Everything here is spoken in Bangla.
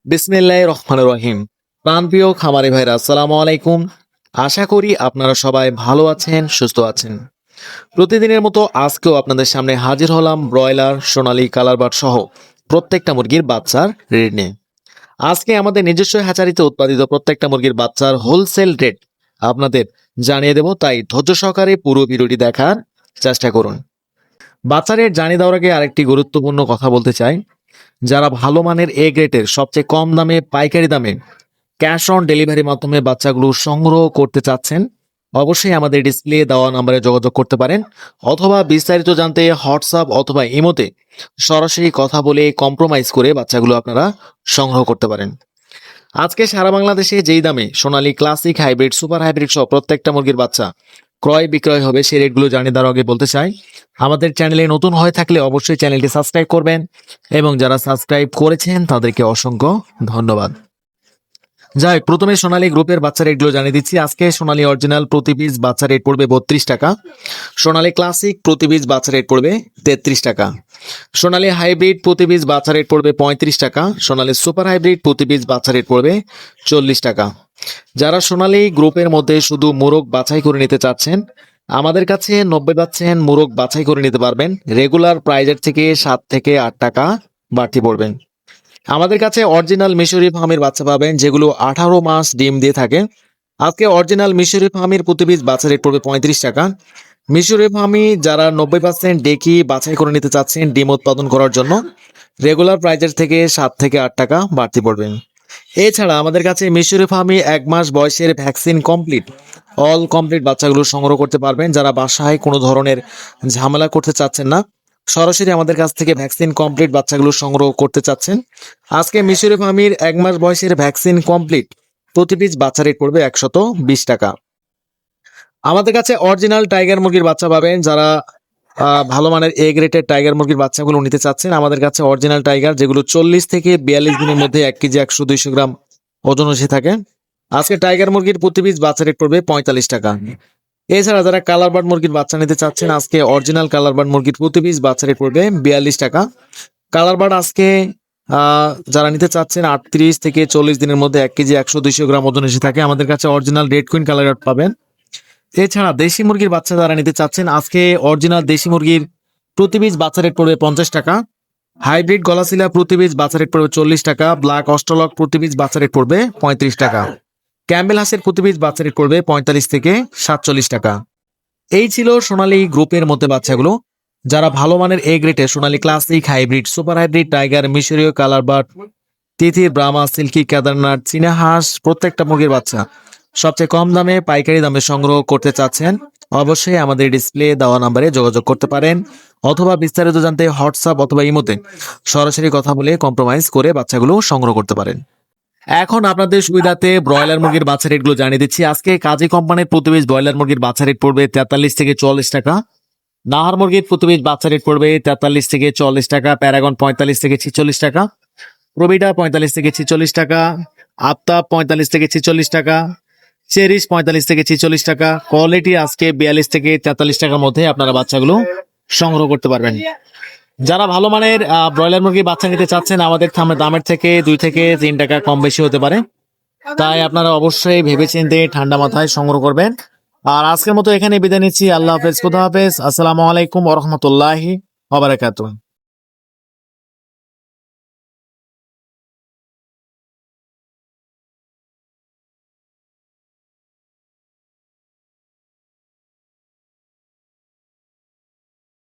বিসমিল্লাহির রহমানির রহিম। প্রাণপ্রিয় খামারি ভাইরা, আসসালামু আলাইকুম। আশা করি আপনারা সবাই ভালো আছেন, সুস্থ আছেন। প্রতিদিনের মতো আজকেও আপনাদের সামনে হাজির হলাম ব্রয়লার, সোনালী, কালারবার্ড সহ প্রত্যেকটা মুরগির বাচ্চার রেট নিয়ে। আজকে আমাদের নিজস্ব হ্যাচারিতে উৎপাদিত প্রত্যেকটা মুরগির বাচ্চার হোলসেল রেট আপনাদের জানিয়ে দেব, তাই ধৈর্য সহকারে পুরো ভিডিওটি দেখার চেষ্টা করুন। বাচ্চা রেট জানিয়ে দেওয়ার আগে আরেকটি গুরুত্বপূর্ণ কথা বলতে চাই। যারা ভালো মানের এ গ্রেডের সবচেয়ে কম দামে পাইকারি দামে ক্যাশ অন ডেলিভারির মাধ্যমে বাচ্চাগুলো সংগ্রহ করতে চাচ্ছেন, অবশ্যই আমাদের ডিসপ্লে দেওয়া নম্বরে যোগাযোগ করতে পারেন, অথবা বিস্তারিত জানতে হোয়াটসঅ্যাপ অথবা ইমোতে সরাসরি কথা বলে কম্প্রোমাইজ করে বাচ্চাগুলো আপনারা সংগ্রহ করতে পারেন। আজকে সারা বাংলাদেশে যেই দামে সোনালী, ক্লাসিক, হাইব্রিড, সুপার হাইব্রিড সহ প্রত্যেকটা মুরগির বাচ্চা ক্রয় বিক্রয় হবে, সেই রেটগুলো জানিয়ে দেওয়ার আগে বলতে চাই, আমাদের চ্যানেলে নতুন হয়ে থাকলে অবশ্যই চ্যানেলটি সাবস্ক্রাইব করবেন, এবং যারা সাবস্ক্রাইব করেছেন তাদেরকে অসংখ্য ধন্যবাদ। যাই প্রথমে সোনালী গ্রুপের বাচ্চা রেটগুলো জানিয়ে দিচ্ছি। আজকে সোনালী অরিজিনাল প্রতি পিস বাচ্চা রেট পড়বে 32 টাকা, সোনালী ক্লাসিক প্রতি পিস বাচ্চা রেট পড়বে 33 টাকা, সোনালী হাইব্রিড প্রতি পিস বাচ্চা রেট পড়বে 35 টাকা, সোনালী সুপার হাইব্রিড প্রতি পিস বাচ্চা রেট পড়বে 40 টাকা। যারা সোনালী গ্রুপের মধ্যে শুধু মোরগ বাছাই করে নিতে চাচ্ছেন, আমাদের কাছে 90% মোরগ বাছাই করে নিতে পারবেন। রেগুলার প্রাইজের থেকে 7 থেকে 8 টাকা বাড়তি পড়বেন। আমাদের কাছে অরিজিনাল মিশরি ফার্মের বাচ্চা পাবেন, যেগুলো 18 মাস ডিম দিয়ে থাকে। আজকে অরিজিনাল মিশরি ফার্মের প্রতি পিস বাচ্চা রেট পড়বে 35 টাকা। মিশরি ফার্মি যারা 90% ডেকি বাছাই করে নিতে চাচ্ছেন ডিম উৎপাদন করার জন্য, রেগুলার প্রাইজের থেকে 7 থেকে 8 টাকা বাড়তি পড়বেন। এছাড়া আমাদের কাছে মিশরি ফার্মি 1 মাস বয়সের ভ্যাকসিন কমপ্লিট অল কমপ্লিট বাচ্চাগুলো সংগ্রহ করতে পারবেন। যারা বাসায় কোনো ধরনের ঝামেলা করতে চাচ্ছেন না, সরাসরি আমাদের কাছ থেকে ভ্যাকসিন কমপ্লিট বাচ্চাগুলো সংগ্রহ করতে চাচ্ছেন, আজকে মিশরি ফার্মির 1 মাস বয়সের ভ্যাকসিন কমপ্লিট প্রতি পিস বাচ্চা রেট পড়বে 120 টাকা। আমাদের কাছে অরিজিনাল টাইগার মুরগির বাচ্চা পাবেন। যারা ভালো মানের এ গ্রেডের টাইগার মুরগির বাচ্চাগুলো নিতে চাচ্ছেন, আমাদের কাছে অরিজিনাল টাইগার, যেগুলো 40 থেকে 42 দিনের মধ্যে 1 কেজি 100-200 গ্রাম ওজন এসে থাকে। আজকে টাইগার মুরগির প্রতি পিস বাচ্চা রেট পড়বে 45 টাকা। এছাড়া যারা কালারবার্ড মুরগির বাচ্চা নিতে চাচ্ছেন, আজকে অরিজিনাল কালারবার্ড মুরগির প্রতি পিস বাচ্চা রেট পড়বে 42 টাকা। কালারবার্ড আজকে যারা নিতে চাচ্ছেন 38 থেকে 40 দিনের মধ্যে 1 কেজি 100-200 গ্রাম ওজন এসে থাকে, আমাদের কাছে অরিজিনাল রেড কুইন কালারবার্ড পাবেন। এছাড়া দেশি মুরগির বাচ্চা যারা নিতে চাচ্ছেন, আজকে অরিজিনাল দেশি মুরগির প্রতি পিস বাচ্চা রেট পড়বে 50 টাকা। হাইব্রিড গলাশিলা প্রতি পিস বাচ্চা রেট পড়বে 40 টাকা। ব্ল্যাক অস্ট্রলক প্রতি পিস বাচ্চা রেট পড়বে 35 টাকা। ক্যাম্বেল হাঁসের প্রতি পিস বাচ্চা রেট পড়বে 45 থেকে 47 টাকা। এই ছিল সোনালী গ্রুপের মধ্যে বাচ্চাগুলো। যারা ভালো মানের এ গ্রেডে Sonali classic, hybrid, super hybrid, tiger, মিশরীয়, কালারবার্ড, তিথির, ব্রাহ্মা, সিল্কি, কেদারনাথ, চীনা হাঁস প্রত্যেকটা মুরগির বাচ্চা সবচেয়ে কম দামে পাইকারি দামে সংগ্রহ করতে চাচ্ছেন, অবশ্যই আমাদের ডিসপ্লে দেওয়া নম্বরে যোগাযোগ করতে পারেন, অথবা বিস্তারিত জানতে হোয়াটসঅ্যাপ অথবা ইমোতে সরাসরি কথা বলে কম্প্রোমাইজ করে বাচ্চাগুলো সংগ্রহ করতে পারেন। এখন আপনাদের সুবিধাতে ব্রয়লার মুরগির বাচ্চা রেটগুলো জানিয়ে দিচ্ছি। আজকে কাজী কোম্পানির প্রতি পিস ব্রয়লার মুরগির বাচ্চা রেট পড়বে 43 থেকে 44 টাকা। নাহার মুরগির প্রতি পিস বাচ্চা রেট পড়বে 43 থেকে 44 টাকা। প্যারাগন 45 থেকে 46 টাকা। প্রবিটা 45 থেকে 46 টাকা। আফতাব 45 থেকে 46 টাকা। চেরিশ 45 থেকে 46 টাকা। কোয়ালিটি আজকে 42 থেকে 43 টাকার মধ্যে আপনারা বাচ্চাগুলো সংগ্রহ করতে পারবেন। যারা ভালো মানের ব্রয়লার মুরগির বাচ্চা নিতে চাচ্ছেন, আমাদের দামের থেকে 2 থেকে 3 টাকা কম বেশি হতে পারে, তাই আপনারা অবশ্যই ভেবেচিন্তে ঠান্ডা মাথায় সংগ্রহ করবেন। আর আজকের মতো এখানে বিদায় নিচ্ছি। আল্লাহ হাফেজ, খুদা হাফেজ, আসসালামু আলাইকুম ওয়া রাহমাতুল্লাহি ওয়া বারাকাতুহু।